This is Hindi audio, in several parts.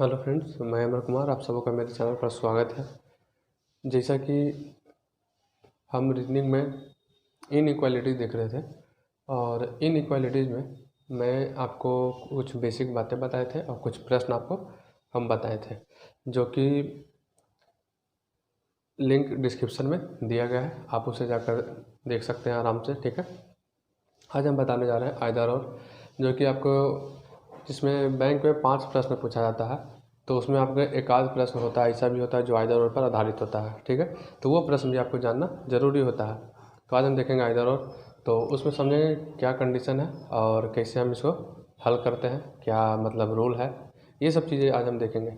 हेलो फ्रेंड्स, मैं अमर कुमार, आप सबों का मेरे चैनल पर स्वागत है। जैसा कि हम रीजनिंग में इनइक्वालिटीज़ देख रहे थे और इनइक्वालिटीज़ में मैं आपको कुछ बेसिक बातें बताए थे और कुछ प्रश्न आपको हम बताए थे, जो कि लिंक डिस्क्रिप्शन में दिया गया है, आप उसे जाकर देख सकते हैं आराम से। ठीक है, आज हम बताने जा रहे हैं आइदर और, जो कि आपको जिसमें बैंक में 5 प्रश्न पूछा जाता है, तो उसमें आपका एक आध प्रश्न होता है, ऐसा भी होता है जो आइदर और पर आधारित होता है। ठीक है, तो वो प्रश्न भी आपको जानना जरूरी होता है। तो आज हम देखेंगे आइदर और, तो उसमें समझेंगे क्या कंडीशन है और कैसे हम इसको हल करते हैं, क्या मतलब रूल है, ये सब चीज़ें आज हम देखेंगे।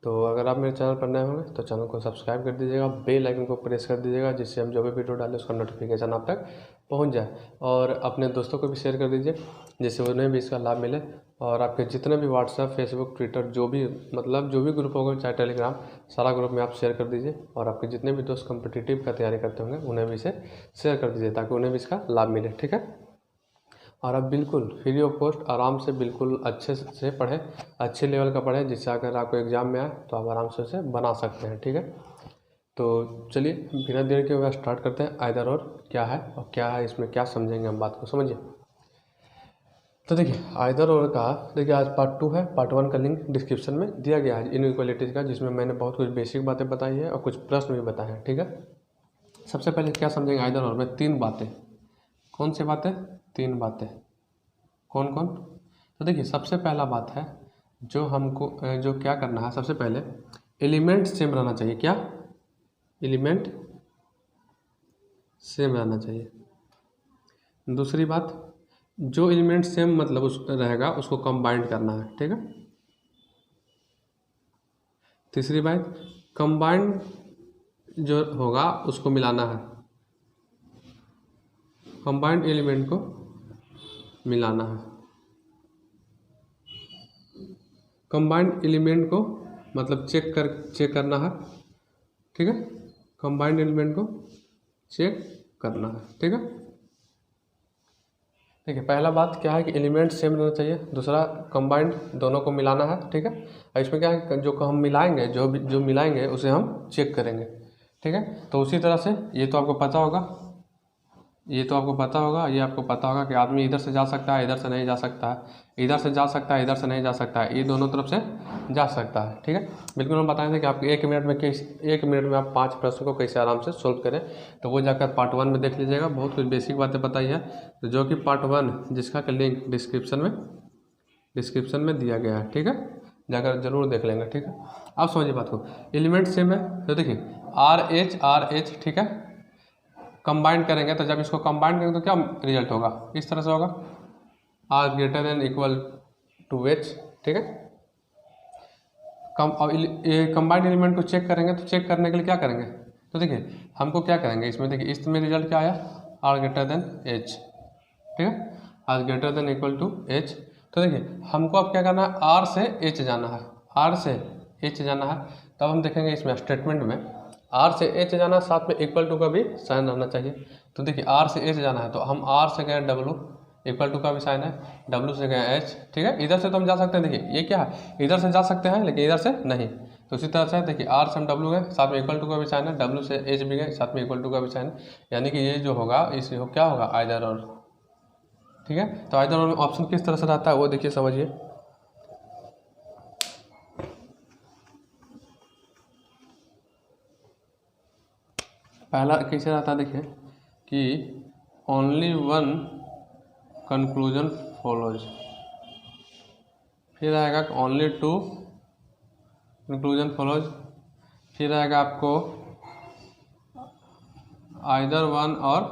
तो अगर आप मेरे चैनल पर नए होंगे तो चैनल को सब्सक्राइब कर दीजिएगा, बेल आइकन को प्रेस कर दीजिएगा, जिससे हम जो भी वीडियो डालें उसका नोटिफिकेशन आप तक पहुंच जाए। और अपने दोस्तों को भी शेयर कर दीजिए, जिससे उन्हें भी इसका लाभ मिले। और आपके जितने भी व्हाट्सएप, फेसबुक, ट्विटर, जो भी ग्रुप होगा, चाहे टेलीग्राम, सारा ग्रुप में आप शेयर कर दीजिए। और आपके जितने भी दोस्त कॉम्पिटिटिव का तैयारी करते होंगे उन्हें भी इसे शेयर कर दीजिए, ताकि उन्हें भी इसका लाभ मिले। ठीक है, और आप बिल्कुल फ्री ऑफ कॉस्ट आराम से बिल्कुल अच्छे से पढ़ें, अच्छे लेवल का पढ़ें, जिससे अगर आपको एग्ज़ाम में आए तो आप आराम से उसे बना सकते हैं। ठीक है, तो चलिए बिना देर के हुए स्टार्ट करते हैं। आइदर और क्या है और क्या है, इसमें क्या समझेंगे हम, बात को समझिए। तो देखिए आइदर और का, देखिए आज पार्ट 2 है, पार्ट 1 का लिंक डिस्क्रिप्शन में दिया गया है इनइक्वालिटीज़ का, जिसमें मैंने बहुत कुछ बेसिक बातें बताई है और कुछ प्रश्न भी बताए हैं। ठीक है, सबसे पहले क्या समझेंगे आइदर और में, 3 बातें। कौन सी बातें? 3 बातें। कौन कौन? तो देखिए सबसे पहला बात है, जो हमको जो क्या करना है, सबसे पहले एलिमेंट सेम रहना चाहिए। क्या? एलिमेंट सेम रहना चाहिए। दूसरी बात, जो एलिमेंट सेम मतलब उस रहेगा उसको कंबाइंड करना है। ठीक है। तीसरी बात, कंबाइंड जो होगा उसको मिलाना है, कंबाइंड एलिमेंट को मिलाना है। कंबाइंड एलिमेंट को मतलब चेक करना है। ठीक है, कंबाइंड एलिमेंट को चेक करना है। ठीक है, देखिए पहला बात क्या है कि एलिमेंट सेम रहना चाहिए, दूसरा कंबाइंड दोनों को मिलाना है। ठीक है, और इसमें क्या है, जो हम मिलाएंगे, जो मिलाएंगे उसे हम चेक करेंगे। ठीक है, तो उसी तरह से ये तो आपको पता होगा, ये आपको पता होगा कि आदमी इधर से जा सकता है, इधर से नहीं जा सकता है, इधर से जा सकता है, इधर से नहीं जा सकता है, ये दोनों तरफ से जा सकता है। ठीक है, बिल्कुल हम बताएंगे कि आप 1 मिनट में आप 5 प्रश्न को कैसे आराम से सोल्व करें। तो वो जाकर पार्ट 1 में देख लीजिएगा, बहुत कुछ बेसिक बातें बताई है, तो जो कि पार्ट 1 जिसका का लिंक डिस्क्रिप्शन में दिया गया है। ठीक है, जाकर जरूर देख लेंगे। ठीक है, अब समझिए बात को, एलिमेंट सेम है तो देखिए RH। ठीक है, कंबाइंड करेंगे तो जब इसको कंबाइंड करेंगे तो क्या रिजल्ट होगा, इस तरह से होगा, R greater than equal to H। ठीक है, अब कंबाइंड एलिमेंट को चेक करेंगे, तो चेक करने के लिए क्या करेंगे, तो देखिए हमको क्या करेंगे इसमें, देखिए इसमें रिजल्ट क्या आया, R ग्रेटर देन H। ठीक है, R greater than equal to H। तो देखिए हमको अब क्या करना है, R से H जाना है, R से H जाना है। तब हम देखेंगे इसमें स्टेटमेंट में R से H जाना, साथ में इक्वल टू का भी साइन रहना चाहिए। तो देखिए R से H जाना है तो हम R से गए W, इक्वल टू का भी साइन है, W से गए H। ठीक है, इधर से तो हम जा सकते हैं, देखिए ये क्या है, इधर से जा सकते हैं लेकिन इधर से नहीं। तो इसी तरह से देखिए R से हम W गए, साथ में इक्वल टू का भी साइन है, W से H भी गए, साथ में इक्वल टू का भी साइन है, यानी कि ये जो होगा इसे क्या होगा, आइदर और। ठीक है, तो आइदर और में ऑप्शन किस तरह से रहता है वो देखिए, समझिए। पहला कैसे रहता है, देखिए कि ओनली वन कंक्लूजन फॉलोज, फिर आएगा ओनली 2 कंक्लूजन फॉलोज, फिर आएगा आपको आइदर 1 और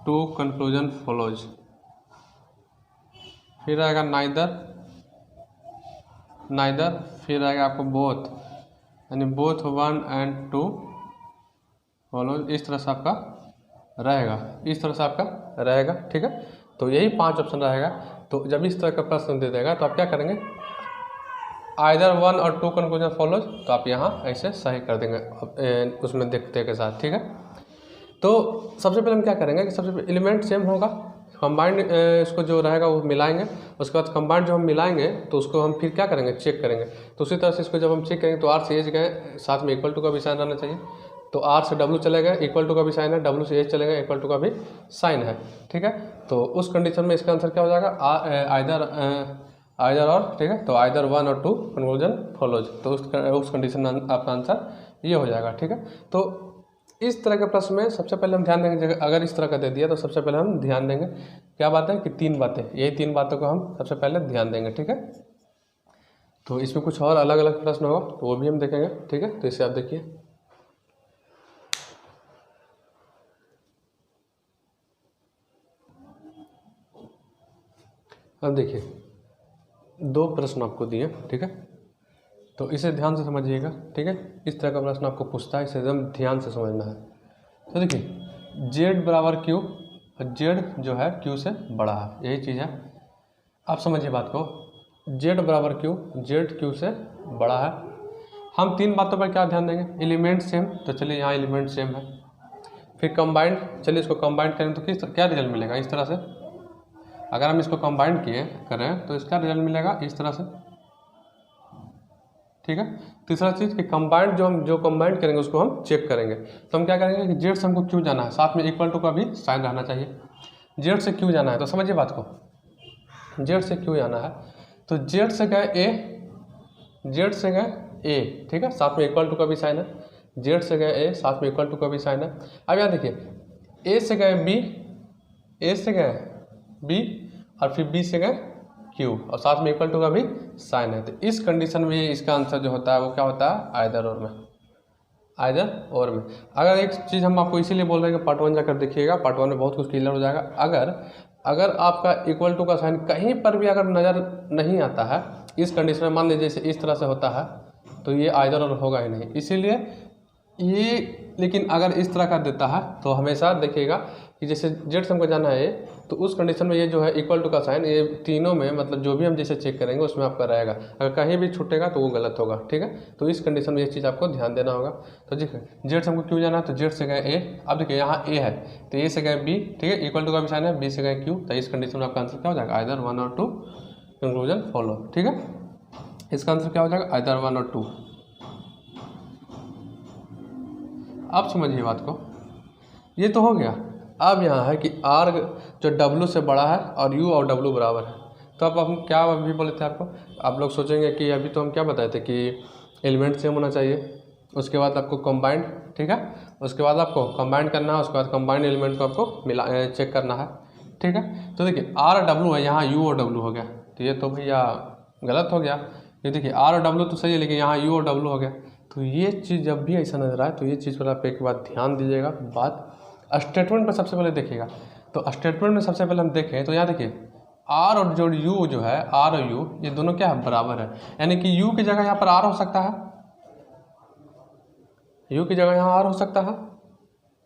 2 कंक्लूजन फॉलोज, फिर आएगा नाइदर, फिर आएगा आपको बोथ, यानी बोथ 1 and 2 फॉलोज। इस तरह से आपका रहेगा। ठीक है, तो यही 5 ऑप्शन रहेगा। तो जब इस तरह का प्रश्न दे देगा तो आप क्या करेंगे, आइदर 1 और 2 कंक्लूजन फॉलोज, तो आप यहाँ ऐसे सही कर देंगे उसमें देखते के साथ। ठीक है, तो सबसे पहले हम क्या करेंगे कि सबसे पहले एलिमेंट सेम कंबाइंड इसको जो रहेगा वो मिलाएंगे, उसके बाद कंबाइंड जो हम मिलाएंगे तो उसको हम फिर क्या करेंगे, चेक करेंगे। तो उसी तरह से इसको जब हम चेक करेंगे तो आर से एच गए, साथ में इक्वल टू का भी साइन रहना चाहिए। तो आर से डब्लू चलेगा, इक्वल टू का भी साइन है, डब्लू से एच चलेगा, इक्वल टू का भी साइन है, ठीक है। तो उस कंडीशन में इसका आंसर क्या हो जाएगा, आइदर और, ठीक है। तो आइदर 1 और 2 कंक्लूजन फॉलोज। तो उस कंडीशन में आपका आंसर ये हो जाएगा, ठीक है। तो इस तरह के प्रश्न में सबसे पहले हम ध्यान देंगे, अगर इस तरह का दे दिया तो सबसे पहले हम ध्यान देंगे क्या बात है कि 3 बातें, यही 3 बातों को हम सबसे पहले ध्यान देंगे, ठीक है। तो इसमें कुछ और अलग अलग प्रश्न होगा तो वो भी हम देखेंगे, ठीक है। तो इसे आप देखिए, अब देखिए 2 प्रश्न आपको दिए, ठीक है। तो इसे ध्यान से समझिएगा, ठीक है। इस तरह का प्रश्न आपको पूछता है, इसे एकदम ध्यान से समझना है। तो देखिए जेड बराबर क्यू, जेड जो है क्यू से बड़ा है, यही चीज़ है। आप समझिए बात को, जेड बराबर क्यू, जेड क्यू से बड़ा है। हम 3 बातों पर क्या ध्यान देंगे, एलिमेंट सेम, तो चलिए यहाँ एलिमेंट सेम है। फिर कंबाइंड, चलिए इसको कंबाइंड करें तो किस क्या रिजल्ट मिलेगा, इस तरह से। अगर हम इसको कंबाइंड करें तो इसका रिजल्ट मिलेगा इस तरह से, ठीक है। तीसरा चीज़ कि कंबाइंड जो कंबाइंड करेंगे उसको हम चेक करेंगे। तो हम क्या करेंगे कि जेड से हमको क्यों जाना है, साथ में इक्वल टू का भी साइन रहना चाहिए। जेड से क्यों जाना है, तो समझिए बात को, जेड से क्यों जाना है, तो जेड से गए ए, जेड से गए ए, ठीक है, साथ में इक्वल टू का भी साइन है। जेड से गए ए, साथ में इक्वल टू का भी साइन है। अब यहाँ देखिए ए से गए बी, ए से गए बी और फिर बी से गए क्यू और साथ में इक्वल टू का भी साइन है। तो इस कंडीशन में इसका आंसर जो होता है वो क्या होता है, आइदर और में, आइदर और में। अगर एक चीज़ हम आपको इसीलिए बोल रहे हैं कि पार्ट 1 जाकर देखिएगा, पार्ट 1 में बहुत कुछ क्लियर हो जाएगा। अगर आपका इक्वल टू का साइन कहीं पर भी अगर नज़र नहीं आता है इस कंडीशन में, मान लीजिए जैसे इस तरह से होता है, तो ये आइदर और होगा ही नहीं। इसीलिए ये, लेकिन अगर इस तरह का देता है तो हमेशा देखिएगा कि जैसे जेड से हमको जाना है तो उस कंडीशन में ये जो है इक्वल टू का साइन, ये तीनों में मतलब जो भी हम जैसे चेक करेंगे उसमें आपका रहेगा। अगर कहीं भी छूटेगा तो वो गलत होगा, ठीक है। तो इस कंडीशन में ये चीज़ आपको ध्यान देना होगा। तो देखिए जेड से हमको क्यों जाना है, तो जेड से गए ए, अब देखिए यहाँ ए है तो ए से गए बी, ठीक है, इक्वल टू का भी साइन है, बी से गए क्यू। तो इस कंडीशन में आपका आंसर क्या हो जाएगा, आइदर 1 और 2 कंक्लूजन फॉलो, ठीक है। इसका आंसर क्या हो जाएगा, आइदर 1 और 2। अब समझिए बात को, ये तो हो गया। अब यहाँ है कि R जो W से बड़ा है और U और W बराबर है। तो अब हम क्या अभी बोले थे आपको, आप लोग सोचेंगे कि अभी तो हम क्या बताए थे कि एलिमेंट सेम होना चाहिए, उसके बाद आपको कंबाइंड, ठीक है, उसके बाद आपको कंबाइंड करना है, उसके बाद कंबाइंड एलिमेंट को आपको मिला चेक करना है, ठीक है। तो देखिए R और W है, यहाँ U और W हो गया, तो ये तो भैया गलत हो गया। ये देखिए R और W तो सही है लेकिन यहाँ U और W हो गया। तो ये चीज़ जब भी ऐसा नजर आए तो ये चीज़ पर आप एक बात ध्यान दीजिएगा। बात स्टेटमेंट में सबसे पहले देखिएगा, तो स्टेटमेंट में सबसे पहले हम देखें तो यहाँ देखिए आर और जो यू जो है, आर और यू ये दोनों क्या है, बराबर है। यानी कि यू की जगह यहाँ पर आर हो सकता है, यू की जगह यहाँ आर हो सकता है,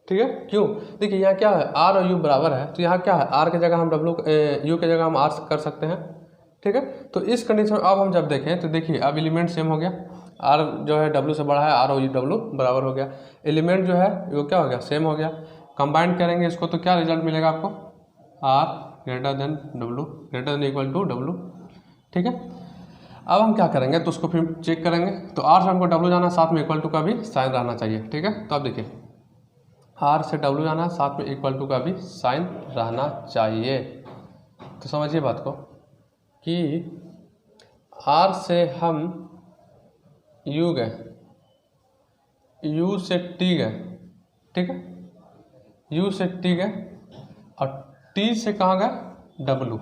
ठीक है। क्यों, देखिए यहाँ क्या है, आर और यू बराबर है, तो यहाँ क्या है, आर की जगह हम डब्लू, यू की जगह हम आर कर सकते हैं, ठीक है। तो इस कंडीशन में अब हम जब देखें तो देखिए अब एलिमेंट सेम हो गया, आर जो है डब्लू से बड़ा है, आर और यू डब्लू बराबर हो गया। एलिमेंट जो है वो क्या हो गया, सेम हो गया। कंबाइंड करेंगे इसको तो क्या रिजल्ट मिलेगा आपको, R greater than W, greater than equal to W, ठीक है। अब हम क्या करेंगे तो उसको फिर चेक करेंगे। तो आर से हमको डब्लू जाना, साथ में इक्वल टू का भी साइन रहना चाहिए, ठीक है। तो अब देखिए आर से डब्लू जाना, साथ में इक्वल टू का भी साइन रहना चाहिए। तो समझिए बात को कि आर से हम यू गए, यू से टी गए, ठीक है, यू से टी गए और टी से कहाँ गए, डब्लू।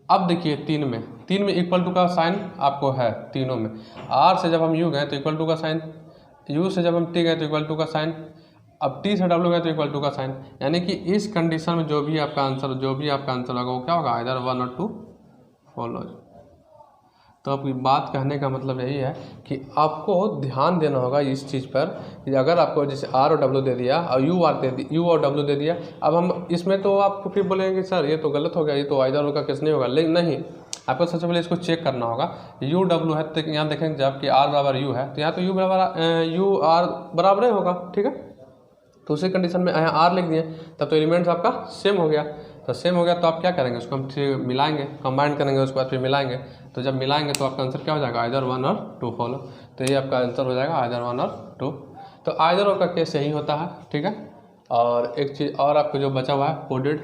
अब देखिए तीन में इक्वल टू का साइन आपको है तीनों में। आर से जब हम यू गए तो इक्वल टू का साइन, यू से जब हम टी गए तो इक्वल टू का साइन, अब टी से डब्लू गए तो इक्वल टू का साइन। यानी कि इस कंडीशन में जो भी आपका आंसर होगा वो क्या होगा, आइदर 1 और 2 फॉलो। तो आपकी बात कहने का मतलब यही है कि आपको ध्यान देना होगा इस चीज़ पर कि अगर आपको जैसे आर और डब्लू दे दिया और यू और डब्लू दे दिया, अब हम इसमें तो आपको फिर बोलेंगे सर ये तो गलत हो गया, ये तो आइदर और का केस नहीं होगा। लेकिन नहीं, आपको सबसे पहले इसको चेक करना होगा। यू डब्लू है तो यहाँ देखेंगे जबकि आर बराबर यू है तो यहाँ तो यू आर बराबर ही होगा, ठीक है। तो उसी कंडीशन में यहाँ आर लिख दिए तब तो एलिमेंट्स आपका सेम हो गया। तो सेम हो गया तो आप क्या करेंगे, उसको हम फिर मिलाएंगे, कंबाइन करेंगे, उसके बाद फिर मिलाएंगे। तो जब मिलाएंगे तो आपका आंसर क्या हो जाएगा, आइदर 1 और 2 फॉलो। तो ये आपका आंसर हो जाएगा आइदर 1 और 2। तो आइदर और का केस यही होता है, ठीक है। और एक चीज़ और आपको जो बचा हुआ है कोडेड,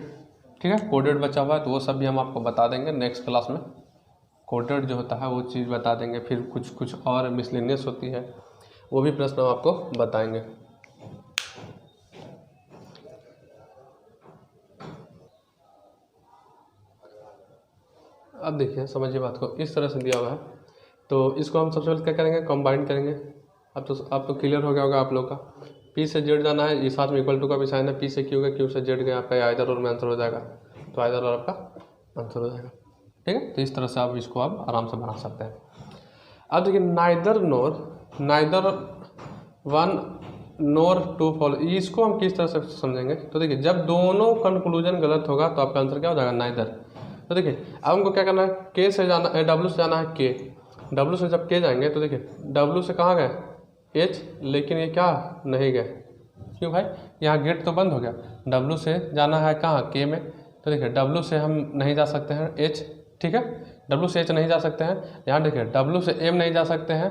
ठीक है, कोडेड बचा हुआ है, तो वो सब भी हम आपको बता देंगे नेक्स्ट क्लास में। कोडेड जो होता है वो चीज़ बता देंगे, फिर कुछ और मिसलेनियस होती है, वो भी प्रश्न हम आपको बताएंगे। अब देखिए समझिए बात को, इस तरह से दिया हुआ है, तो इसको हम सबसे पहले क्या करेंगे, कंबाइन करेंगे। अब तो क्लियर हो गया होगा आप लोग का, पी से जेड जाना है, ये साथ में इक्वल टू का भी साइन है, पी से क्यू का, क्यू से जेड का, आपका आइदर और में आंसर हो जाएगा। तो आइदर और आपका आंसर हो जाएगा, ठीक है। तो इस तरह से आप इसको आप आराम से बना सकते हैं। अब देखिए neither one nor two follow, इसको हम किस तरह से समझेंगे। तो देखिए जब दोनों कंक्लूजन गलत होगा तो आपका आंसर क्या हो जाएगा, नाइदर। तो देखिए अब हमको क्या करना है, के से जाना है, डब्ल्यू से जाना है के, डब्ल्यू से जब के जाएंगे तो देखिए डब्ल्यू से कहाँ गए, एच, लेकिन ये क्या नहीं गए, क्यों भाई, यहाँ गेट तो बंद हो गया। डब्ल्यू से जाना है कहाँ, के में, तो देखिए डब्ल्यू से हम नहीं जा सकते हैं एच, ठीक है, डब्ल्यू से एच नहीं जा सकते हैं। यहाँ देखिए डब्ल्यू से एम नहीं जा सकते हैं,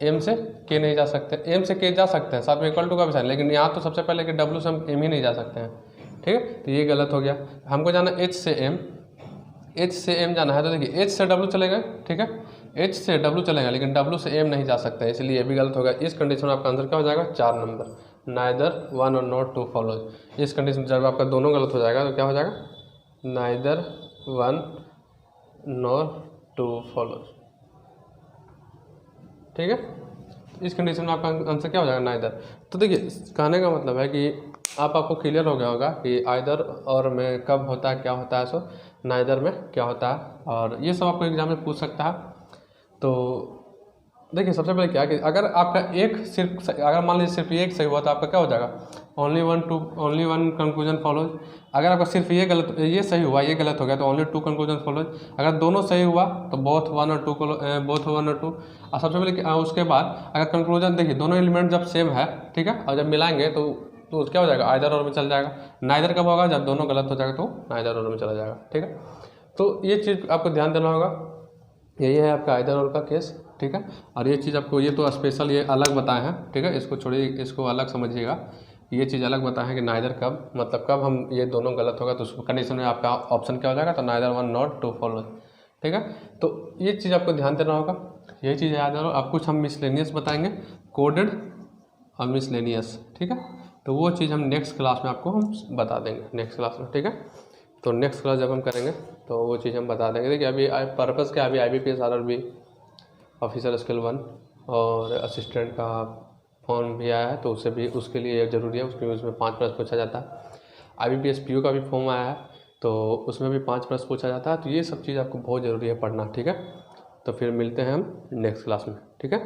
एम से के नहीं जा सकते, एम से के जा सकते हैं, साथ में इक्वल टू का भी साइन, लेकिन यहाँ तो सबसे पहले कि डब्ल्यू से हम एम ही नहीं जा सकते हैं, ठीक है। तो ये गलत हो गया। हमको जाना एच से एम, एच से एम जाना है, तो देखिए एच से डब्ल्यू चलेगा, ठीक है, एच से डब्ल्यू चलेगा, लेकिन डब्ल्यू से एम नहीं जा सकते हैं, इसलिए ये भी गलत होगा। इस कंडीशन में आपका आंसर क्या हो जाएगा, 4 नंबर, नाइदर 1 और नॉट 2 फॉलोज। इस कंडीशन जब आपका दोनों गलत हो जाएगा तो क्या हो जाएगा, नाइदर 1 नॉर 2 फॉलोज, ठीक है। इस कंडीशन में आपका आंसर क्या हो जाएगा, नाइदर। तो देखिए कहने का मतलब है कि आपको क्लियर हो गया होगा कि आइदर और में कब होता है, क्या होता है, सो नाइदर में क्या होता है, और ये सब आपको एग्जाम में पूछ सकता है। तो देखिए सबसे पहले क्या कि अगर आपका एक सिर्फ, अगर मान लीजिए सिर्फ एक सही हुआ तो आपका क्या हो जाएगा, ओनली वन कंक्लूजन फॉलोज। अगर आपका सिर्फ ये गलत, ये सही हुआ, ये गलत हो गया तो ओनली 2 कंक्लूजन फॉलोज। अगर दोनों सही हुआ तो बोथ 1 और 2, बोथ 1 और 2। और सबसे पहले उसके बाद अगर कंक्लूजन देखिए दोनों एलिमेंट जब सेम है, ठीक है, और जब मिलाएंगे तो क्या हो जाएगा, आइदर और में चल जाएगा। नाइदर कब होगा, जब दोनों गलत हो जाएगा तो नाइदर और में चला जाएगा, ठीक है। तो ये चीज़ आपको ध्यान देना होगा, यही है आपका आइदर और का केस, ठीक है। और ये चीज़ आपको, ये तो स्पेशल, ये अलग बताए हैं, ठीक है, इसको छोड़िए, इसको अलग समझिएगा। ये चीज़ अलग बताए हैं कि नाइदर कब, मतलब कब हम ये दोनों गलत होगा तो उस कंडीशन में आपका ऑप्शन क्या हो जाएगा, तो नाइदर 1 नॉट 2 फॉलो, ठीक है। तो ये चीज़ आपको ध्यान देना होगा, यही चीज़ याद रखो। अब कुछ हम मिसलेनियस बताएंगे, कोडेड और मिसलेनियस, ठीक है। तो वो चीज़ हम नेक्स्ट क्लास में आपको हम बता देंगे, नेक्स्ट क्लास में, ठीक है। तो नेक्स्ट क्लास जब हम करेंगे तो वो चीज़ हम बता देंगे। देखिए अभी पर्पज़ क्या, अभी IBPS RRB ऑफिसर स्किल 1 और असिस्टेंट का फॉर्म भी आया है, तो उससे भी, उसके लिए ज़रूरी है, उसमें 5 प्रश्न पूछा जाता है। IBPS PO का भी फॉर्म आया है, तो उसमें भी 5 प्रश्न पूछा जाता है। तो ये सब चीज़ आपको बहुत ज़रूरी है पढ़ना, ठीक है। तो फिर मिलते हैं हम नेक्स्ट क्लास में, ठीक है।